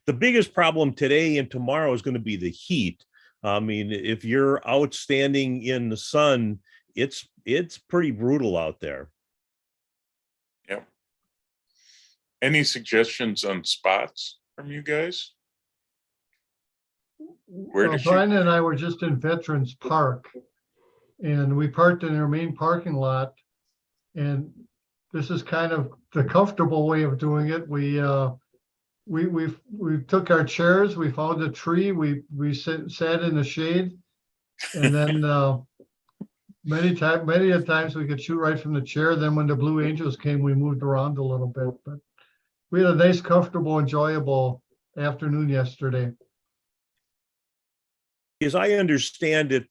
[SPEAKER 9] The biggest problem today and tomorrow is going to be the heat. I mean, if you're outstanding in the sun, it's pretty brutal out there.
[SPEAKER 1] Yep. Any suggestions on spots from you guys? Where to shoot?
[SPEAKER 3] Brian and I were just in Veterans Park and we parked in their main parking lot. And this is kind of the comfortable way of doing it. We took our chairs, we found a tree, we sat in the shade. And then many a times we could shoot right from the chair. Then when the Blue Angels came, we moved around a little bit, but we had a nice, comfortable, enjoyable afternoon yesterday.
[SPEAKER 9] As I understand it,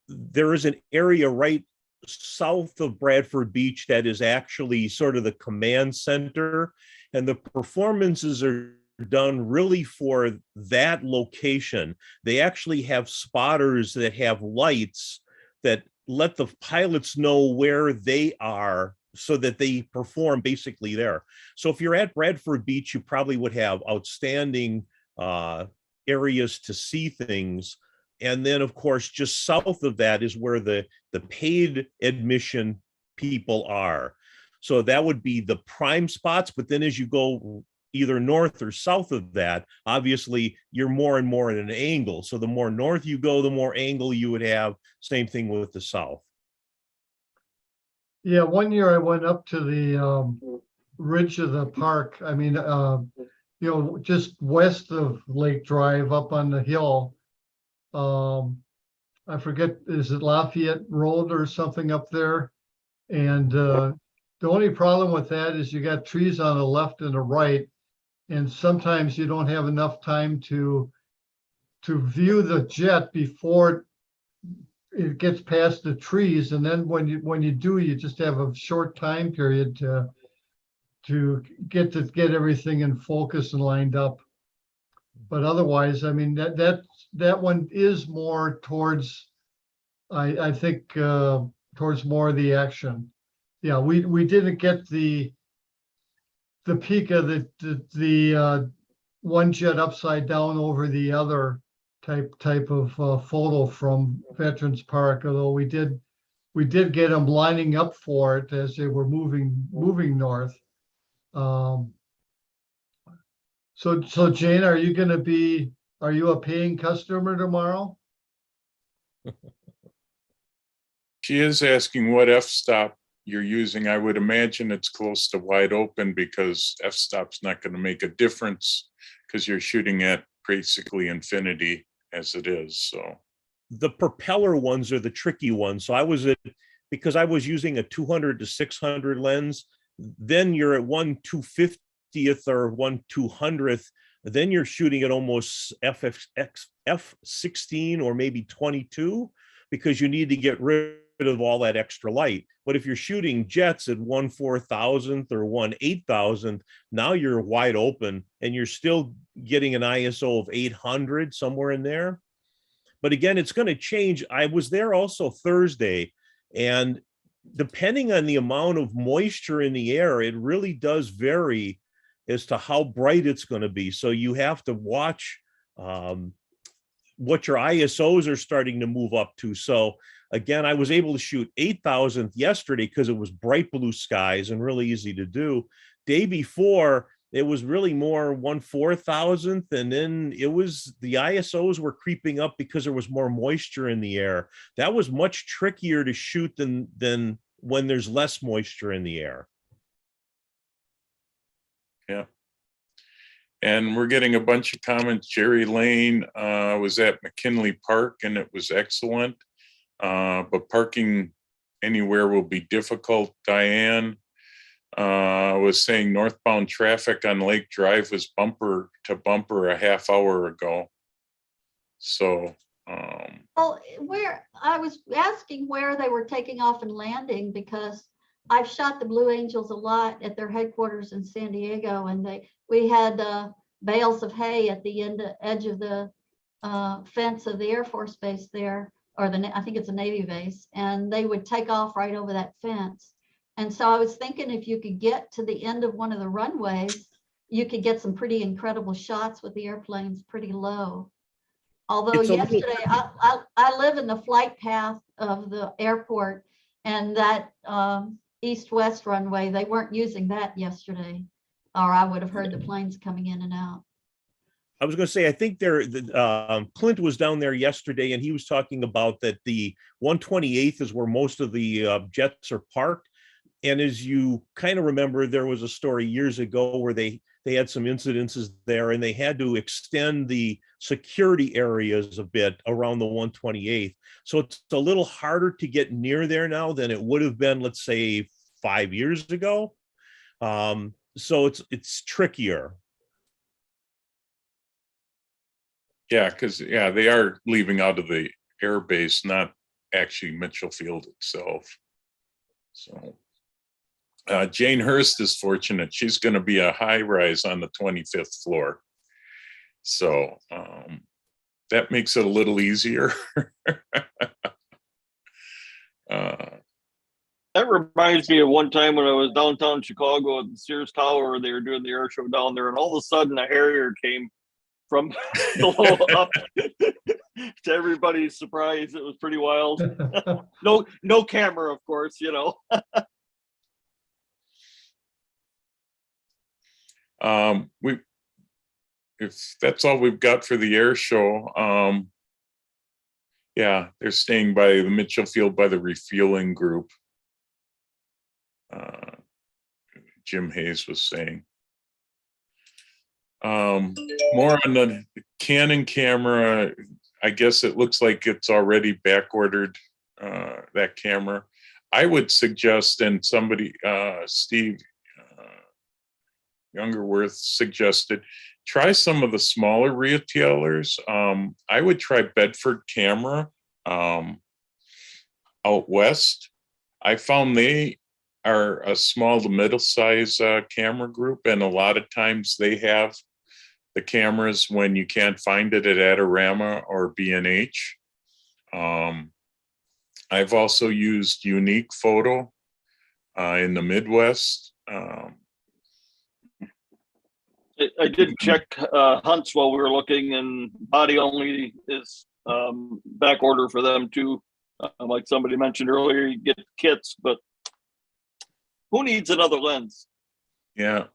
[SPEAKER 9] there is an area right south of Bradford Beach that is actually sort of the command center, and the performances are done really for that location. They actually have spotters that have lights that let the pilots know where they are so that they perform basically there. So if you're at Bradford Beach, you probably would have outstanding areas to see things. And then, of course, just south of that is where the paid admission people are. So that would be the prime spots. But then as you go either north or south of that, obviously you're more and more at an angle. So the more north you go, the more angle you would have. Same thing with the south.
[SPEAKER 3] Yeah, one year I went up to the ridge of the park. I mean, just west of Lake Drive up on the hill. I forget, is it Lafayette Road or something up there? And the only problem with that is you got trees on the left and the right. And sometimes you don't have enough time to view the jet before it gets past the trees. And then when you do, you just have a short time period to get everything in focus and lined up. But otherwise, I mean, that one is more towards, I think, towards more of the action. Yeah, we didn't get the peak of the one jet upside down over the other type of photo from Veterans Park, although we did get them lining up for it as they were moving north. So Jane, are you a paying customer tomorrow?
[SPEAKER 1] She is asking what f-stop you're using. I would imagine it's close to wide open because f-stop's not going to make a difference because you're shooting at basically infinity as it is. So
[SPEAKER 9] The propeller ones are the tricky ones. So because I was using a 200 to 600 lens, then you're at 1/250 50th or 1/200th, then you're shooting at almost F16 or maybe 22 because you need to get rid of all that extra light. But if you're shooting jets at 1/4000th or 1/8000th, now you're wide open and you're still getting an ISO of 800, somewhere in there. But again, it's going to change. I was there also Thursday, and depending on the amount of moisture in the air, it really does vary as to how bright it's going to be. So you have to watch what your ISOs are starting to move up to. So again, I was able to shoot 8,000th yesterday because it was bright blue skies and really easy to do. Day before, it was really more 1/4000th, and then it was the ISOs were creeping up because there was more moisture in the air. That was much trickier to shoot than when there's less moisture in the air.
[SPEAKER 1] Yeah. And we're getting a bunch of comments. Jerry Lane was at McKinley Park and it was excellent. But parking anywhere will be difficult. Diane was saying northbound traffic on Lake Drive was bumper to bumper a half hour ago. So
[SPEAKER 4] Oh, where, I was asking where they were taking off and landing, because I've shot the Blue Angels a lot at their headquarters in San Diego, and we had bales of hay at the edge of the fence of the Air Force Base there, or I think it's a Navy base, and they would take off right over that fence. And so I was thinking if you could get to the end of one of the runways, you could get some pretty incredible shots with the airplanes pretty low. Although
[SPEAKER 9] It's a little-
[SPEAKER 4] yesterday, I live in the flight path of the airport, and that east-west runway, they weren't using that yesterday, or I would have heard the planes coming in and out.
[SPEAKER 9] I was going to say, I think Clint was down there yesterday and he was talking about that the 128th is where most of the jets are parked. And as you kind of remember, there was a story years ago where they had some incidences there and they had to extend the security areas a bit around the 128th. So it's a little harder to get near there now than it would have been, let's say, 5 years ago. So it's trickier.
[SPEAKER 1] yeah, because they are leaving out of the air base, not actually Mitchell Field itself. So Jane Hurst is fortunate. She's going to be a high rise on the 25th floor. So that makes it a little easier.
[SPEAKER 6] That reminds me of one time when I was downtown Chicago at the Sears Tower. They were doing the air show down there, and all of a sudden a Harrier came from below up. To everybody's surprise, it was pretty wild. No camera, of course, you know.
[SPEAKER 1] If that's all we've got for the air show, they're staying by the Mitchell Field by the refueling group. Jim Hayes was saying. More on the Canon camera. I guess it looks like it's already back ordered, that camera. I would suggest, and somebody, Steve Youngerworth suggested, try some of the smaller retailers. I would try Bedford Camera out west. I found they are a small to middle size camera group, and a lot of times they have the cameras when you can't find it at Adorama or B&H. I've also used Unique Photo in the Midwest.
[SPEAKER 6] I did check Hunts while we were looking, and body only is back order for them too. Like somebody mentioned earlier, you get kits, but who needs another lens?
[SPEAKER 1] Yeah.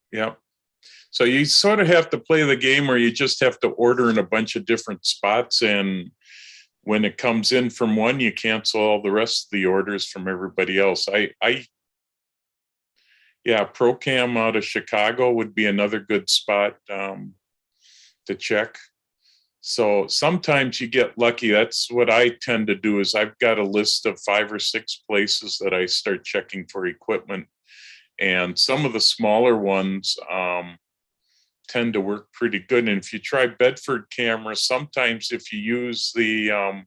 [SPEAKER 1] So you sort of have to play the game where you just have to order in a bunch of different spots, and when it comes in from one, you cancel all the rest of the orders from everybody else. ProCam out of Chicago would be another good spot to check. So sometimes you get lucky. That's what I tend to do, is I've got a list of 5 or 6 places that I start checking for equipment. And some of the smaller ones, tend to work pretty good. And if you try Bedford camera, sometimes if you use the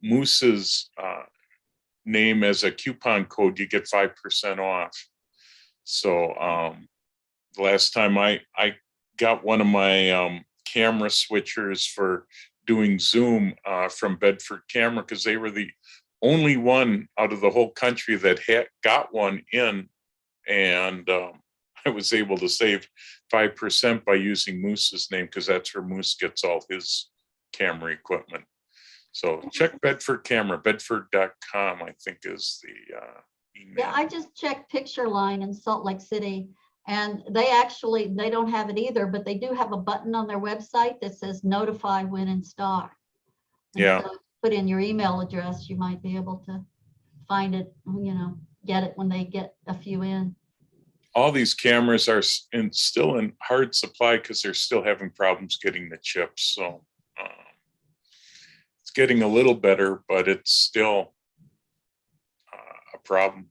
[SPEAKER 1] Moose's name as a coupon code, you get 5% off. So the last time I got one of my camera switchers for doing Zoom from Bedford Camera, because they were the only one out of the whole country that had got one in, and I was able to save 5% by using Moose's name, because that's where Moose gets all his camera equipment. So check Bedford Camera, bedford.com, I think is the email.
[SPEAKER 4] Yeah, I just checked Picture Line in Salt Lake City, and they don't have it either, but they do have a button on their website that says notify when in stock. And
[SPEAKER 1] Yeah.
[SPEAKER 4] so put in your email address, you might be able to find it, get it when they get a few in.
[SPEAKER 1] All these cameras are still in hard supply because they're still having problems getting the chips. So it's getting a little better, but it's still a problem.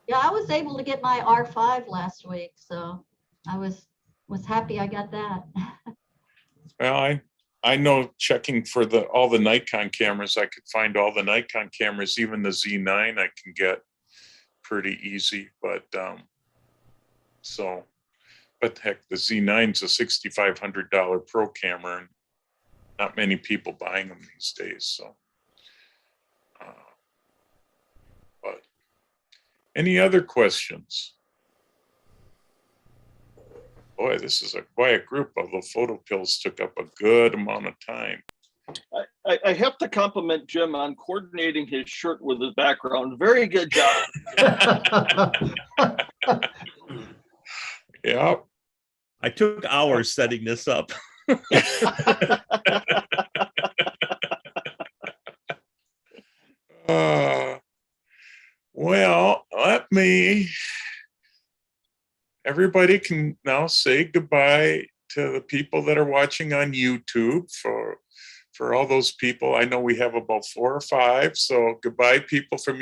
[SPEAKER 4] Yeah, I was able to get my R5 last week, so I was happy I got that.
[SPEAKER 1] Well, I know checking for all the Nikon cameras, I could find all the Nikon cameras, even the Z9 I can get pretty easy, but heck, the Z9's a $6,500 pro camera, and not many people buying them these days. So, but any other questions? Boy, this is a quiet group, although photo pills took up a good amount of time.
[SPEAKER 6] I have to compliment Jim on coordinating his shirt with his background. Very good job.
[SPEAKER 1] Yeah.
[SPEAKER 9] I took hours setting this up.
[SPEAKER 1] Well, everybody can now say goodbye to the people that are watching on YouTube. For all those people, I know we have about 4 or 5, so goodbye people from